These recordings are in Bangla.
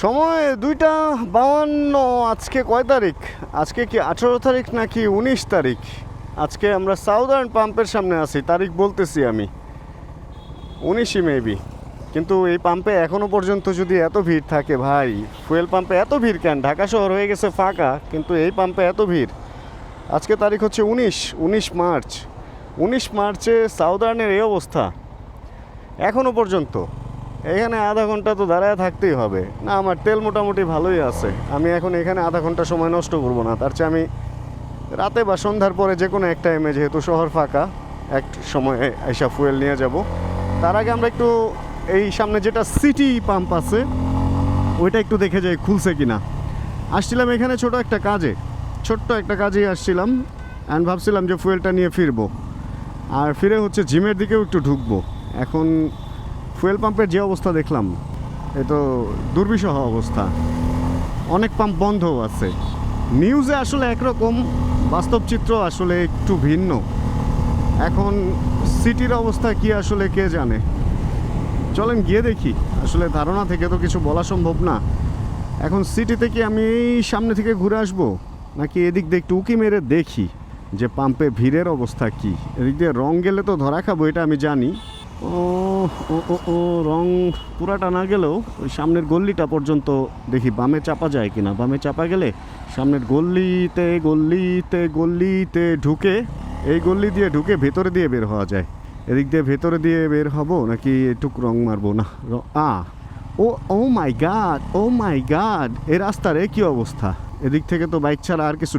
সময় 2:52। আজকে কয় তারিখ? আজকে কি 18 তারিখ নাকি 19 তারিখ? আজকে আমরা সাউদার্ন পাম্পের সামনে আছি, তারিখ বলতেছি আমি 19ই মেবি। কিন্তু এই পাম্পে এখনও পর্যন্ত যদি এত ভিড় থাকে, ভাই ফুয়েল পাম্পে এত ভিড় কেন? ঢাকা শহর হয়ে গেছে ফাঁকা, কিন্তু এই পাম্পে এত ভিড়। আজকে তারিখ হচ্ছে 19 মার্চ। 19 মার্চে সাউদার্নের এই অবস্থা এখনও পর্যন্ত। এখানে আধা ঘন্টা তো দাঁড়ায় থাকতেই হবে না। আমার তেল মোটামুটি ভালোই আছে, আমি এখন এখানে আধা ঘন্টা সময় নষ্ট করব না। তার চেয়ে আমি রাতে বা সন্ধ্যার পরে যে কোনো এক টাইমে, যেহেতু শহর ফাঁকা, এক সময় এসা ফুয়েল নিয়ে যাব। তার আগে আমরা একটু এই সামনে যেটা সিটি পাম্প আছে ওইটা একটু দেখে যাই খুলছে কিনা। আসছিলাম এখানে ছোট্ট একটা কাজেই আসছিলাম, অ্যান্ড ভাবছিলাম যে ফুয়েলটা নিয়ে ফিরবো, আর ফিরে হচ্ছে জিমের দিকেও একটু ঢুকবো। এখন ফুয়েল পাম্পের যে অবস্থা দেখলাম, এ তো দুর্বিষহ অবস্থা। অনেক পাম্প বন্ধও আছে। নিউজে আসলে একরকম, বাস্তব চিত্র আসলে একটু ভিন্ন। এখন সিটির অবস্থা কি আসলে কে জানে। চলেন গিয়ে দেখি। আসলে ধারণা থেকে তো কিছু বলা সম্ভব না। এখন সিটিতে কি আমি এই সামনে থেকে ঘুরে আসবো, নাকি এদিক দিয়ে একটু উকি মেরে দেখি যে পাম্পে ভিড়ের অবস্থা কি। এদিক দিয়ে রং গেলে তো ধরা খাবো, এটা আমি জানি। ও ও ও ও রং পুরাটা না গেলেও ওই সামনের গল্লিটা পর্যন্ত দেখি বামে চাপা যায় কিনা। বামে চাপা গেলে সামনের গল্লিতে গল্লিতে গল্লিতে ঢুকে, এই গল্লি দিয়ে ঢুকে ভেতরে দিয়ে বের হওয়া যায়। এদিক দিয়ে ভেতরে দিয়ে বের হব, নাকি একটু রং মারবো না? ও মাই গাড, এই রাস্তার কি অবস্থা! এদিক থেকে তো বাইক ছাড়া আর কিছু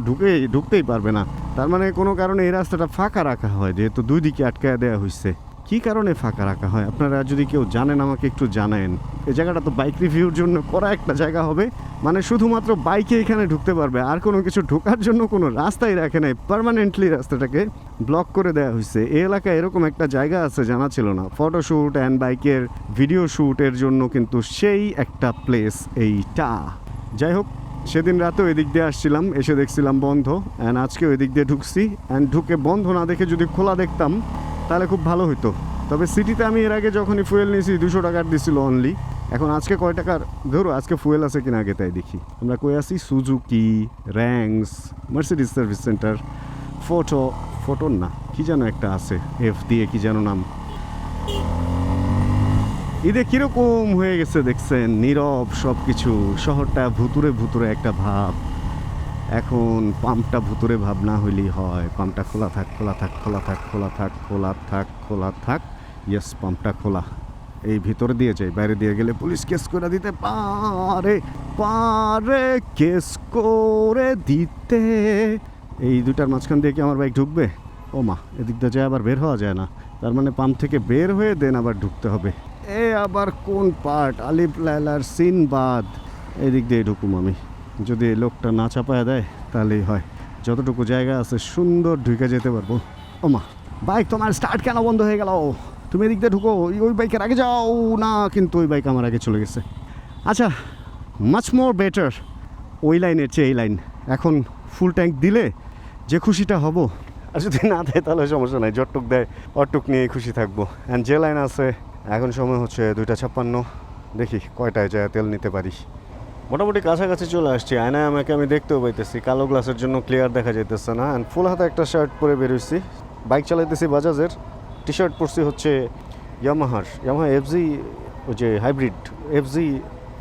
ঢুকতেই পারবে না। তার মানে কোনো কারণে এই রাস্তাটা ফাঁকা রাখা হয়, যেহেতু দুই দিকে আটকায় দেওয়া হয়েছে। কী কারণে ফাঁকা রাখা হয় আপনারা যদি কেউ জানেন আমাকে একটু জানায়েন। এই জায়গাটা তো বাইক রিভিউর জন্য করা একটা জায়গা হবে, মানে শুধুমাত্র বাইকে এখানে ঢুকতে পারবে, আর কোনো কিছু ঢোকার জন্য কোনো রাস্তাই রাখে নাই। পার্মানেন্টলি রাস্তাটাকে ব্লক করে দেওয়া হয়েছে। এই এলাকায় এরকম একটা জায়গা আছে, জানা ছিল না। ফটোশ্যুট অ্যান্ড বাইকের ভিডিও শ্যুটের জন্য কিন্তু সেই একটা প্লেস এইটা। যাই হোক, সেদিন রাতেও এদিক দিয়ে আসছিলাম, এসে দেখছিলাম বন্ধ, অ্যান্ড আজকেও এদিক দিয়ে ঢুকছি। অ্যান্ড ঢুকে বন্ধ না দেখে যদি খোলা দেখতাম তাহলে খুব ভালো হতো। তবে সিটিতে আমি এর আগে যখনই ফুয়েল নিয়েছি 200 টাকার দিছিল অনলি। এখন আজকে কয় টাকার ধরো, আজকে ফুয়েল আছে কিনা আগে তাই দেখি। আমরা কই আছি? Suzuki, Rangs, Mercedes service centre, ফটোর না কি যেন একটা আছে, এফ দিয়ে কি যেন নাম। ঈদে কীরকম হয়ে গেছে দেখছেন, নীরব সব কিছু। শহরটা ভুতুরে ভুতুরে একটা ভাব। এখন পাম্পটা ভুতুরে ভাব না হইলেই হয়। পাম্পটা খোলা থাক, খোলা থাক, খোলা থাক, খোলা থাক, খোলা থাক, খোলা থাক। ইয়েস, পাম্পটা খোলা। এই ভিতরে দিয়ে যাই, বাইরে দিয়ে গেলে পুলিশ কেস করে দিতে পারে কেস করে দিতে। এই দুটার মাঝখান দিয়ে কি আমার বাইক ঢুকবে? ও মা, এদিক দিয়ে যায় আবার বের হওয়া যায় না। তার মানে পাম্প থেকে বের হয়ে দেন আবার ঢুকতে হবে। এ আবার কোন পার্ট? আলিফ লায়লার সিনবাদ। এদিক দিয়ে ঢুকুম আমি, যদি এই লোকটা না চাপায় দেয় তাহলেই হয়। যতটুকু জায়গা আছে সুন্দর ঢুকে যেতে পারবো। ও মা, বাইক তোমার স্টার্ট কেন বন্ধ হয়ে গেল? তুমি এদিক দিয়ে ঢুকো, ওই বাইকের আগে যাও না। কিন্তু ওই বাইক আমার আগে চলে গেছে। আচ্ছা, মাচ মোর বেটার ওই লাইনের চেয়ে এই লাইন। এখন ফুল ট্যাঙ্ক দিলে যে খুশিটা হব, আর যদি না দেয় তাহলে সমস্যা নাই। যতটুক দেয় অতটুক নিয়েই খুশি থাকবো। অ্যান্ড যে লাইন আছে, এখন সময় হচ্ছে 2:56। দেখি কয়টায় যায় তেল নিতে পারি। মোটামুটি কাছাকাছি চলে আসছি। আয়নায় আমাকে আমি দেখতেও পাইতেছি, কালো গ্লাসের জন্য ক্লিয়ার দেখা যাইতেছে না। অ্যান্ড ফুল হাতে একটা শার্ট পরে বেরোইছি। বাইক চালাইতেছি বাজাজের, টি শার্ট পরছি হচ্ছে ইয়ামাহা এফজি, ওই যে হাইব্রিড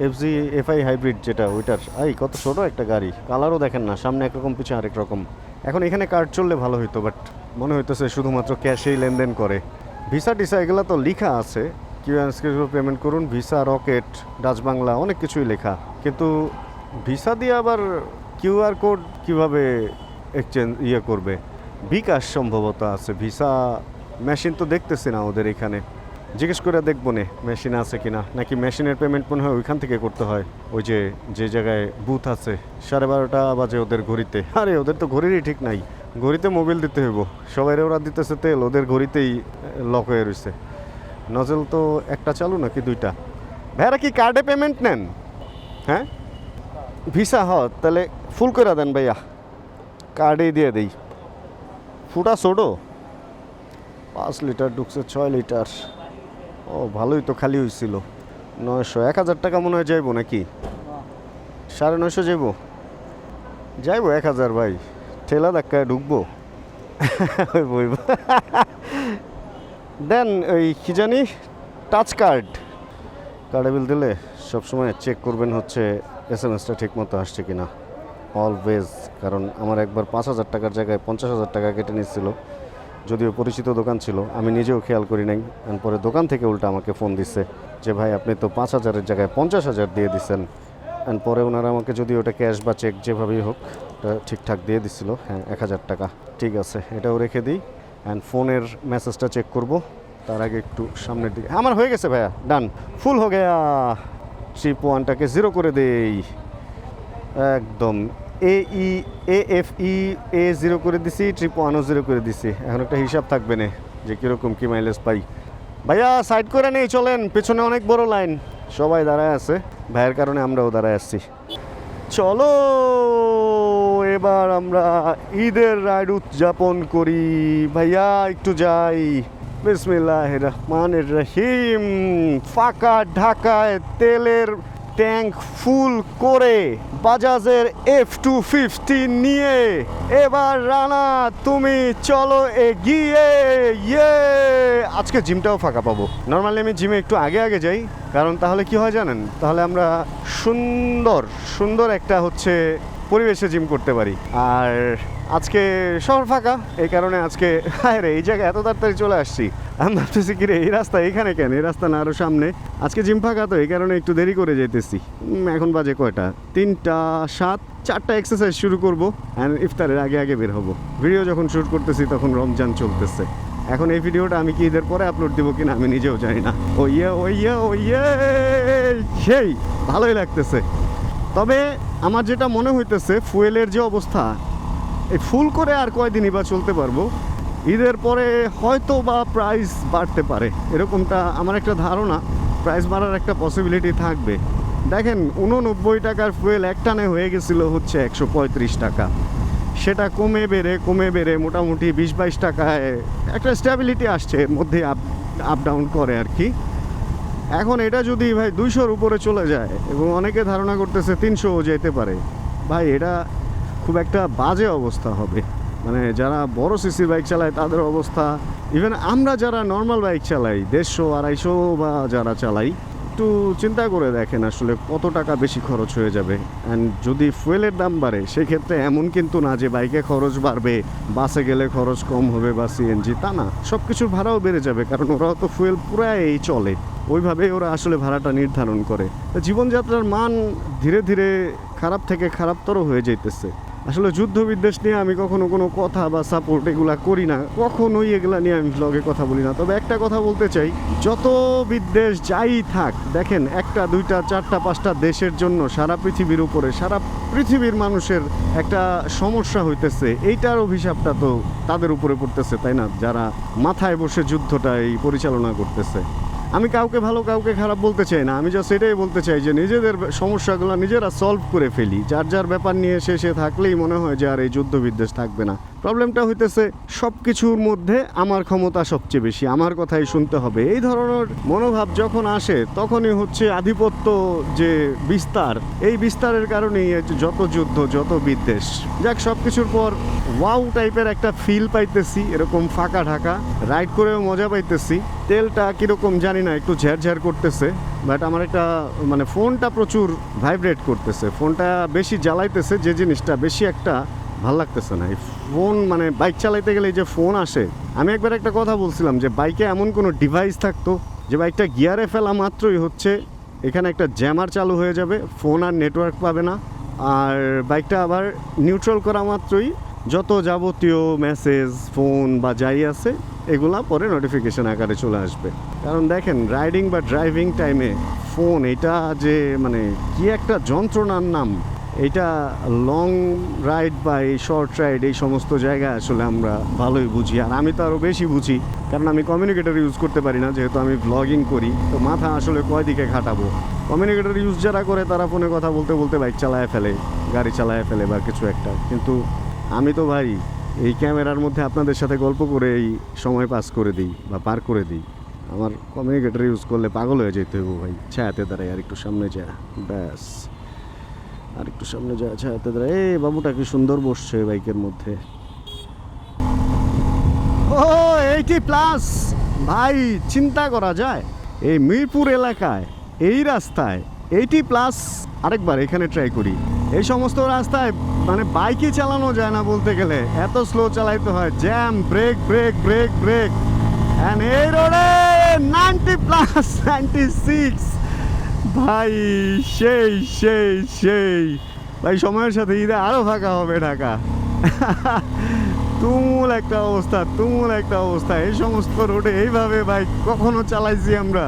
এফজি এফআই হাইব্রিড যেটা, ওইটার। কত ছোটো একটা গাড়ি, কালারও দেখেন না, সামনে একরকম পিছনে আরেক রকম। এখন এখানে কার্ড চললে ভালো হইতো, বাট মনে হইতেছে শুধুমাত্র ক্যাশেই লেনদেন করে। ভিসা টিসা এগুলো তো লেখা আছে, কিউআর পেমেন্ট করুন, ভিসা, রকেট, ডাচ বাংলা, অনেক কিছুই লেখা। কিন্তু ভিসা দিয়ে আবার কিউআর কোড কীভাবে এক্সচেঞ্জ করবে? বিকাশ সম্ভবত আছে, ভিসা মেশিন তো দেখতেছি না ওদের এখানে। জিজ্ঞেস করে দেখবো নে মেশিন আছে কিনা, নাকি মেশিনের পেমেন্ট মনে হয় ওইখান থেকে করতে হয়। ওই যে জায়গায় বুথ আছে, 12:30 বাজে ওদের ঘড়িতে। আরে ওদের তো ঘড়িরই ঠিক নাই, ঘড়িতে মোবিল দিতে হইব। সবাই ওরা দিতেছে তেল, ওদের ঘড়িতেই লক হয়ে রয়েছে। নজল তো একটা চালু নাকি দুইটা? ভাইয়ারা কি কার্ডে পেমেন্ট নেন? হ্যাঁ, ভিসা তাহলে ফুল করে দেন ভাইয়া, কার্ডেই দিয়ে দেই। ফুটা ছোটো, 5 লিটার ঢুকছে, 6 লিটার। ও ভালোই তো, খালি হয়েছিল 900। 1000 টাকা মনে হয় যাইব নাকি? 950 যাইবো 1000 ভাই, ঠেলা ধাক্কায় ঢুকবো। বইব দেন ওই কি জানি টাচ কার্ডে বিল দিলে সবসময় চেক করবেন হচ্ছে SMS-টা ঠিক মতো আসছে কিনা অলওয়েজ। কারণ আমার একবার 5000 টাকার জায়গায় 50,000 টাকা কেটে নিচ্ছিল, যদিও পরিচিত দোকান ছিল, আমি নিজেও খেয়াল করি নাই। পরে দোকান থেকে উল্টা আমাকে ফোন দিচ্ছে যে ভাই আপনি তো 5000-এর জায়গায় 50,000 দিয়ে দিচ্ছেন। পরে ওনারা আমাকে যদি ওটা ক্যাশ বা চেক যেভাবেই হোক ওটা ঠিকঠাক দিয়ে দিচ্ছিল। হ্যাঁ 1000 টাকা ঠিক আছে, এটাও রেখে দিই। ফোনের মেসেজটা চেক করব তার আগে একটু সামনের দিকে। আমার হয়ে গেছে ভাইয়া, ডান, ফুল হয়ে গেয়া। ট্রিপ 1টাকে 0 করে দেই একদম। AFE 0 করে দিছি, ট্রিপ 1ও 0 করে দিছি। এখন একটা হিসাব থাকবে না যে কীরকম কী মাইলেজ পাই। ভাইয়া সাইড করে নেই, চলেন, পেছনে অনেক বড় লাইন, সবাই দাঁড়ায় আছে, ভাইয়ের কারণে আমরাও দাঁড়ায় আসছি। চলো এবার আমরা ঈদের রাইড উদযাপন করি। ভাইয়া একটু যাই। বিসমিল্লাহির রহমানির রহিম। ফাঁকা ঢাকায় তেলের ট্যাঙ্ক ফুল করে বাজাজের F250 নিয়ে এবার রানা তুমি চলো এগিয়ে। ইয়ে, আজকে জিমটাও ফাঁকা পাবো। নর্মালি আমি জিমে একটু আগে আগে যাই, কারণ তাহলে কি হয় জানেন, তাহলে আমরা সুন্দর একটা হচ্ছে পরিবেশে জিম করতে পারি। আর আজকে শহর ফাঁকা, এই কারণে আজকে এই জায়গায় এত তাড়াতাড়ি চলে আসছি। আমি ভাবতেছি কি রে, এই রাস্তা এখানে কেন, এই রাস্তা না আরও সামনে। আজকে জিম ফাঁকা তো এই কারণে একটু দেরি করে যেতেছি। এখন বাজে কয়টা, 3:07, 4টা এক্সারসাইজ শুরু করবো অ্যান্ড ইফতারের আগে আগে বের হবো। ভিডিও যখন শ্যুট করতেছি তখন রমজান চলতেছে। এখন এই ভিডিওটা আমি কি ঈদের পরে আপলোড দেবো কিনা আমি নিজেও জানি না। ওইয়ে সেই ভালোই লাগতেছে। তবে আমার যেটা মনে হইতেছে, ফুয়েলের যে অবস্থা, এই ফুল করে আর কয়দিনই বা চলতে পারবো। ঈদের পরে হয়তো বা প্রাইস বাড়তে পারে, এরকমটা আমার একটা ধারণা। প্রাইস বাড়ার একটা পসিবিলিটি থাকবে। দেখেন 89 টাকার ফুয়েল একটানে হয়ে গেছিল হচ্ছে 135 টাকা। সেটা কমে বেড়ে মোটামুটি 20-22 টাকায় একটা স্ট্যাবিলিটি আসছে, এর মধ্যে আপ ডাউন করে আর কি। এখন এটা যদি ভাই 200-র উপরে চলে যায় এবং অনেকে ধারণা করতেছে 300-ও যেতে পারে, ভাই এটা খুব একটা বাজে অবস্থা হবে। মানে যারা বড় সিসির বাইক চালায় তাদের অবস্থা, ইভেন আমরা যারা নর্মাল বাইক চালাই 150-250 বা যারা চালাই, একটু চিন্তা করে দেখেন আসলে কত টাকা বেশি খরচ হয়ে যাবে। অ্যান্ড যদি ফুয়েলের দাম বাড়ে সেক্ষেত্রে এমন কিন্তু না যে বাইকে খরচ বাড়বে, বাসে গেলে খরচ কম হবে বা সিএনজি, তা না, সব কিছুর ভাড়াও বেড়ে যাবে। কারণ ওরাও তো ফুয়েল পুরাই চলে, ওইভাবেই ওরা আসলে ভাড়াটা নির্ধারণ করে। জীবনযাত্রার মান ধীরে ধীরে খারাপ থেকে খারাপতর হয়ে যাইতেছে। আসলে যুদ্ধ বিদ্বেষ নিয়ে আমি কখনো কোনো কথা বা সাপোর্ট এগুলা করি না, কখনোই এগুলা নিয়ে আমি ব্লগে কথা বলি না। তবে একটা কথা বলতে চাই, যত বিদ্বেষ যাই থাক, দেখেন 1টা 2টা 4টা 5টা দেশের জন্য সারা পৃথিবীর উপরে সারা পৃথিবীর মানুষের একটা সমস্যা হইতেছে, এইটার অভিশাপটা তো তাদের উপরে পড়তেছে, তাই না? যারা মাথায় বসে যুদ্ধটা এই পরিচালনা করতেছে। আমি কাউকে ভালো কাউকে খারাপ বলতে চাই না, আমি জাস্ট এটাই বলতে চাই যে নিজেদের সমস্যাগুলো নিজেরা সলভ করে ফেলি। যার যার ব্যাপার নিয়ে শেষে থাকলেই মনে হয় যে আর এই যুদ্ধ বিদ্বেষ থাকবে না। প্রবলেমটা হইতেছে সব কিছুর মধ্যে আমার ক্ষমতা সবচেয়ে বেশি, আমার কথাই শুনতে হবে, এই ধরনের মনোভাব যখন আসে তখনই হচ্ছে আধিপত্য যে বিস্তার, এই বিস্তারের কারণেই যত যুদ্ধ যত বিদ্বেষ। যাক, সব কিছুর পর ওয়াও টাইপের একটা ফিল পাইতেছি, এরকম ফাঁকা ঢাকা রাইড করেও মজা পাইতেছি। তেলটা কীরকম জানি না, একটু ঝেরঝের করতেছে, বাট আমার একটা মানে ফোনটা প্রচুর ভাইব্রেট করতেছে, ফোনটা বেশি জ্বালাইতেছে, যে জিনিসটা বেশি একটা ভাল লাগতেছে না। এই ফোন মানে বাইক চালাইতে গেলে যে ফোন আসে, আমি একবার একটা কথা বলছিলাম যে বাইকে এমন কোনো ডিভাইস থাকতো যে বাইকটা গিয়ারে ফেলা মাত্রই হচ্ছে এখানে একটা জ্যামার চালু হয়ে যাবে, ফোন আর নেটওয়ার্ক পাবে না, আর বাইকটা আবার নিউট্রাল করা মাত্রই যত যাবতীয় মেসেজ ফোন বা যাই আছে এগুলা পরে নোটিফিকেশন আকারে চলে আসবে। কারণ দেখেন রাইডিং বা ড্রাইভিং টাইমে ফোন এটা যে মানে কি একটা যন্ত্রণার নাম, এটা লং রাইড বা এই শর্ট রাইড এই সমস্ত জায়গায় আসলে আমরা ভালোই বুঝি। আর আমি তো আরও বেশি বুঝি, কারণ আমি কমিউনিকেটর ইউজ করতে পারি না, যেহেতু আমি ব্লগিং করি, তো মাথা আসলে কয় দিকে খাটাবো। কমিউনিকেটর ইউজ যারা করে তারা ফোনে কথা বলতে বলতে বাইক চালায় ফেলে, গাড়ি চালায় ফেলে বা কিছু একটা, কিন্তু আমি তো ভাই এই ক্যামেরার মধ্যে আপনাদের সাথে গল্প করে এই সময় পাস করে দিই বা পার করে দিই। আমার কমিউনিকেটর ইউজ করলে পাগল হয়ে যেতে হইব ভাই, ছায়াতে দাঁড়াই আর একটু সামনে যা, ব্যাস আর একটু সামনে যাচ্ছে হাতে ধরে। এই বাবুটা কি সুন্দর বসছে বাইকের মধ্যে। ও 80+ ভাই, চিন্তা করা যায় এই মিরপুর এলাকায় এই রাস্তায় 80+। আরেকবার এখানে ট্রাই করি। এই সমস্ত রাস্তায় মানে বাইকই চালানো যায় না বলতে গেলে, এত স্লো চালাইতে হয়, jam, brake brake brake brake. And এই রোডে 90+, 96 ভাই, সেই সেই সেই ভাই। সময়ের সাথে ঈদে আরও ফাঁকা হবে ঢাকা। তুমুল একটা অবস্থা, তুমুল একটা অবস্থা। এই সমস্ত রোডে এইভাবে বাইক কখনো চালাইছি আমরা?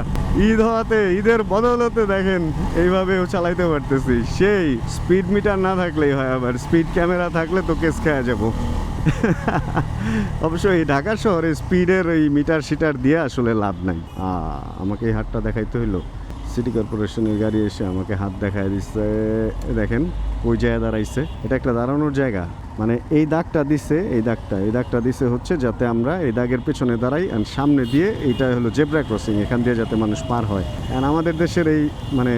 ঈদ হওয়াতে, ঈদের বদলতে দেখেন এইভাবেও চালাইতে পারতেছি। সেই স্পিড মিটার না থাকলেই হয়, আবার স্পিড ক্যামেরা থাকলে তো কেস খেয়ে যাবো। অবশ্য এই ঢাকা শহরে স্পিডের ওই মিটার শিটার দিয়ে আসলে লাভ নাই। আমাকে এই হাতটা দেখাইতে হইলো। সিটি কর্পোরেশনের গাড়ি এসে আমাকে হাত দেখায় দিচ্ছে। দেখেন ওই জায়গায় দাঁড়াইছে, এটা একটা দাঁড়ানোর জায়গা। মানে এই দাগটা দিছে, এই দাগটা দিছে হচ্ছে যাতে আমরা এই দাগের পেছনে দাঁড়াই, অ্যান্ড সামনে দিয়ে এইটা হলো জেব্রা ক্রসিং, এখান দিয়ে যাতে মানুষ পার হয়। অ্যান্ড আমাদের দেশের এই মানে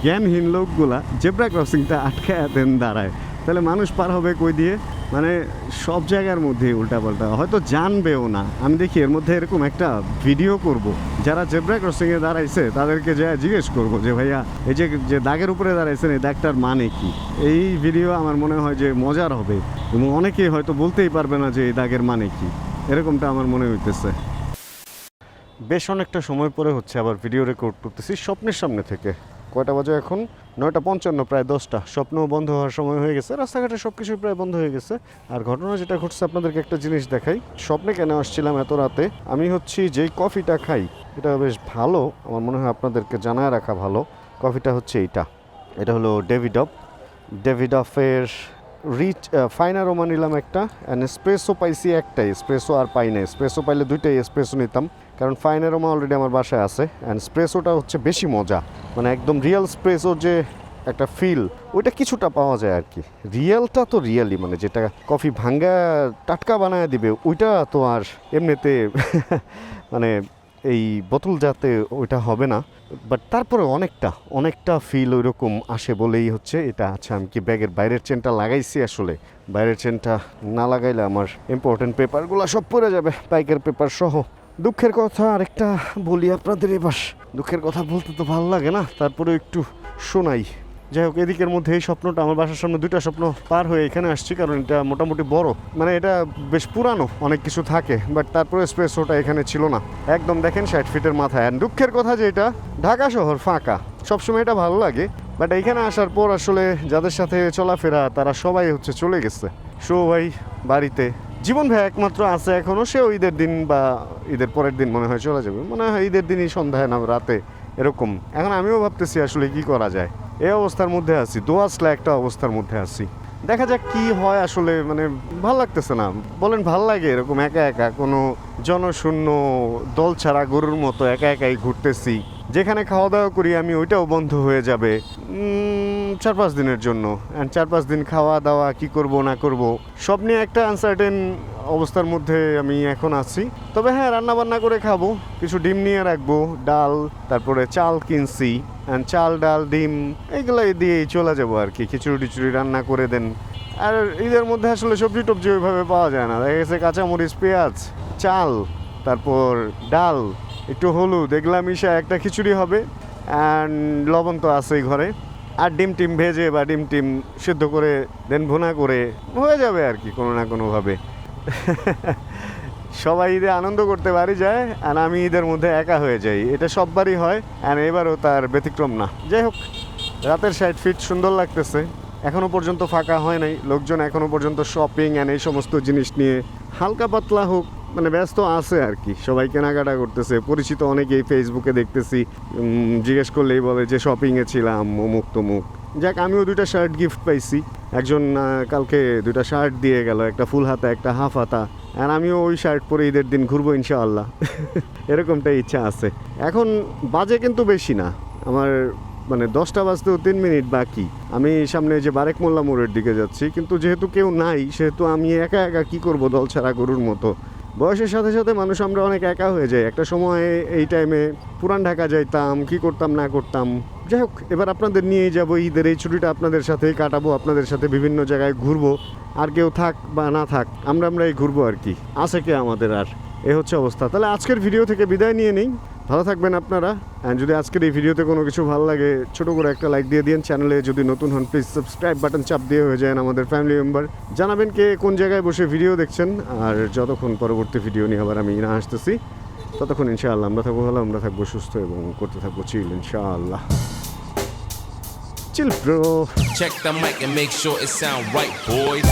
জ্ঞানহীন লোকগুলা জেব্রা ক্রসিংটা আটকায় দেন দাঁড়ায়, তাহলে মানুষ পার হবে কই দিয়ে? মানে সব জায়গার মধ্যে উল্টাপাল্টা, হয়তো জানবেও না। আমি দেখি এর মধ্যে এরকম একটা ভিডিও করব, যারা জেব্রা ক্রসিংয়ে দাঁড়াইছে তাদেরকে যা জিজ্ঞেস করব যে ভাইয়া এই যে দাগের উপরে দাঁড়াইছেন এই দাগটার মানে কি? এই ভিডিও আমার মনে হয় যে মজার হবে, এবং অনেকেই হয়তো বলতেই পারবে না যে এই দাগের মানে কি, এরকমটা আমার মনে হইতেছে। বেশ অনেকটা সময় পরে হচ্ছে আবার ভিডিও রেকর্ড করতেছি স্বপ্নের সামনে থেকে। কয়টা বাজে এখন? 9:55, প্রায় 10টা। স্বপ্নও বন্ধ হওয়ার সময় হয়ে গেছে, রাস্তাঘাটে সব কিছুই প্রায় বন্ধ হয়ে গেছে। আর ঘটনা যেটা ঘটছে আপনাদেরকে একটা জিনিস দেখাই। স্বপ্নে কেন আসছিলাম এত রাতে? আমি হচ্ছি যেই কফিটা খাই এটা বেশ ভালো, আমার মনে হয় আপনাদেরকে জানায় রাখা ভালো। কফিটা হচ্ছে এটা হলো ডেভিডফের রিচ ফাইন অ্যারোমা নিলাম একটা, অ্যান্ড এসপ্রেসো পাইছি একটাই, এসপ্রেসো আর পাই না। এসপ্রেসো পাইলে দুইটাই এসপ্রেসো নিতাম, কারণ ফাইন অ্যারোমা অলরেডি আমার বাসায় আছে। অ্যান্ড স্প্রেসোটা হচ্ছে বেশি মজা, মানে একদম রিয়েল স্প্রেসোর যে একটা ফিল ওইটা কিছুটা পাওয়া যায় আর কি। রিয়েলটা তো রিয়েলই, মানে যেটা কফি ভাঙ্গা টাটকা বানায় দিবে ওইটা তো আর এমনিতে মানে এই বোতল যাতে ওইটা হবে না। বাট তারপরে অনেকটা ফিল ওইরকম আসে বলেই হচ্ছে এটা। আচ্ছা, আমি কি ব্যাগের বাইরের চেনটা লাগাইছি? আসলে বাইরের চেনটা না লাগাইলে আমার ইম্পর্টেন্ট পেপারগুলো সব পড়ে যাবে, বাইকের পেপার সহ। দুঃখের কথা আরেকটা বলি আপনাদের, এবার দুঃখের কথা বলতে তো ভালো লাগে না, তারপরে একটু শোনাই। যাই হোক, এদিকের মধ্যে এই স্বপ্নটা, আমার বাসার সামনে দুইটা স্বপ্ন পার হয়ে এখানে আসছি, কারণ এটা মোটামুটি বড়, মানে এটা বেশ পুরানো, অনেক কিছু থাকে। বাট তারপরে স্পেসটা এখানে ছিল না, একদম দেখেন 60 ফিটের মাথায়। আর দুঃখের কথা যে এটা ঢাকা শহর ফাঁকা, সবসময় এটা ভালো লাগে। বাট এইখানে আসার পর আসলে যাদের সাথে চলাফেরা তারা সবাই হচ্ছে চলে গেছে। ভাই বাড়িতে, জীবন ভাই একমাত্র আছে এখনও, সেও ঈদের দিন বা ঈদের পরের দিন মনে হয় চলে যাবে, মনে হয় ঈদের দিনই সন্ধ্যায় না রাতে এরকম। এখন আমিও ভাবতেছি আসলে কি করা যায়, এই অবস্থার মধ্যে আছি, দোয়াশলা একটা অবস্থার মধ্যে আছি। দেখা যাক কি হয় আসলে, মানে ভাল লাগতেছে না। বলেন ভাল লাগে এরকম একা একা, কোনো জনশূন্য দল ছাড়া গরুর মতো একা একাই ঘুরতেছি। যেখানে খাওয়া দাওয়া করি আমি ওইটাও বন্ধ হয়ে যাবে 4-5 দিনের জন্য। অ্যান্ড 4-5 দিন খাওয়া দাওয়া কি করব না করব সব নিয়ে একটা আনসার্টেন অবস্থার মধ্যে আমি এখন আছি। তবে হ্যাঁ, রান্না বান্না করে খাবো, কিছু ডিম নিয়ে রাখবো, ডাল, তারপরে চাল কিনছি, অ্যান্ড চাল ডাল ডিম এইগুলো দিয়েই চলে যাবো আর কি। খিচুড়ি টিচুড়ি রান্না করে দেন। আর ঈদের মধ্যে আসলে সবজি টবজি ওইভাবে পাওয়া যায় না, দেখা গেছে কাঁচামরিচ, পেঁয়াজ, চাল, তারপর ডাল, একটু হলুদ, এগুলা মিশা একটা খিচুড়ি হবে। অ্যান্ড লবণ তো আছেই ঘরে, আর ডিম টিম ভেজে বা ডিম টিম সিদ্ধ করে দেন ভুনা করে হয়ে যাবে আর কি কোনো না কোনোভাবে। সবাই ঈদে আনন্দ করতে বাড়ি যায়, আর আমি ঈদের মধ্যে একা হয়ে যাই, এটা সববারই হয়, আর এবারও তার ব্যতিক্রম না। যাই হোক, রাতের 60 ফিট সুন্দর লাগতেছে, এখনও পর্যন্ত ফাঁকা হয় নাই। লোকজন এখনও পর্যন্ত শপিং অ্যান্ড এই সমস্ত জিনিস নিয়ে হালকা পাতলা হোক মানে ব্যস্ত আছে আর কি, সবাই কেনাকাটা করতেছে। পরিচিত অনেকেই ফেসবুকে দেখতেছি, জিজ্ঞেস করলেই বলে যে শপিংয়ে ছিলাম অমুক তমুক। যাক, আমিও 2টা শার্ট গিফট পাইছি, একজন কালকে 2টা শার্ট দিয়ে গেল, একটা ফুল হাতা একটা হাফ হাতা। আর আমিও ওই শার্ট পরে ঈদের দিন ঘুরবো ইনশাআল্লাহ, এরকমটাই ইচ্ছা আছে। এখন বাজে কিন্তু বেশি না, আমার মানে 10টা বাজতেও 3 মিনিট বাকি। আমি সামনে যে বারেক মোল্লা মোড়ের দিকে যাচ্ছি, কিন্তু যেহেতু কেউ নাই সেহেতু আমি একা একা কি করব দল ছাড়া গরুর মতো, বয়সের সাথে সাথে মানুষ আমরা অনেক একা হয়ে যাই। একটা সময় এই টাইমে পুরান ঢাকা যাইতাম, কি করতাম না করতাম। যাই হোক, এবার আপনাদের নিয়েই যাবো, ঈদের এই ছুটিটা আপনাদের সাথেই কাটাবো, আপনাদের সাথে বিভিন্ন জায়গায় ঘুরবো। আর কেউ থাক বা না থাক, আমরাই ঘুরবো আর কি, আছে কে আমাদের আর। এ হচ্ছে অবস্থা। তাহলে আজকের ভিডিও থেকে বিদায় নিয়ে নিই। ভালো থাকবেন আপনারা। অ্যান্ড যদি আজকের এই ভিডিওতে কোনো কিছু ভালো লাগে, ছোটো করে একটা লাইক দিয়ে দিন। চ্যানেলে যদি নতুন হন প্লিজ সাবস্ক্রাইব বাটন চাপ দিয়ে হয়ে যান আমাদের ফ্যামিলি মেম্বার। জানাবেন কে কোন জায়গায় বসে ভিডিও দেখছেন। আর যতক্ষণ পরবর্তী ভিডিও নিয়ে আবার আমি না আসতেছি, ততক্ষণ ইনশাআল্লাহ আমরা থাকবো ভালো, আমরা থাকবো সুস্থ এবং করতে থাকবো চিল ইনশাআল্লাহ। Chill bro. Check the mic and make sure it sound right, boys.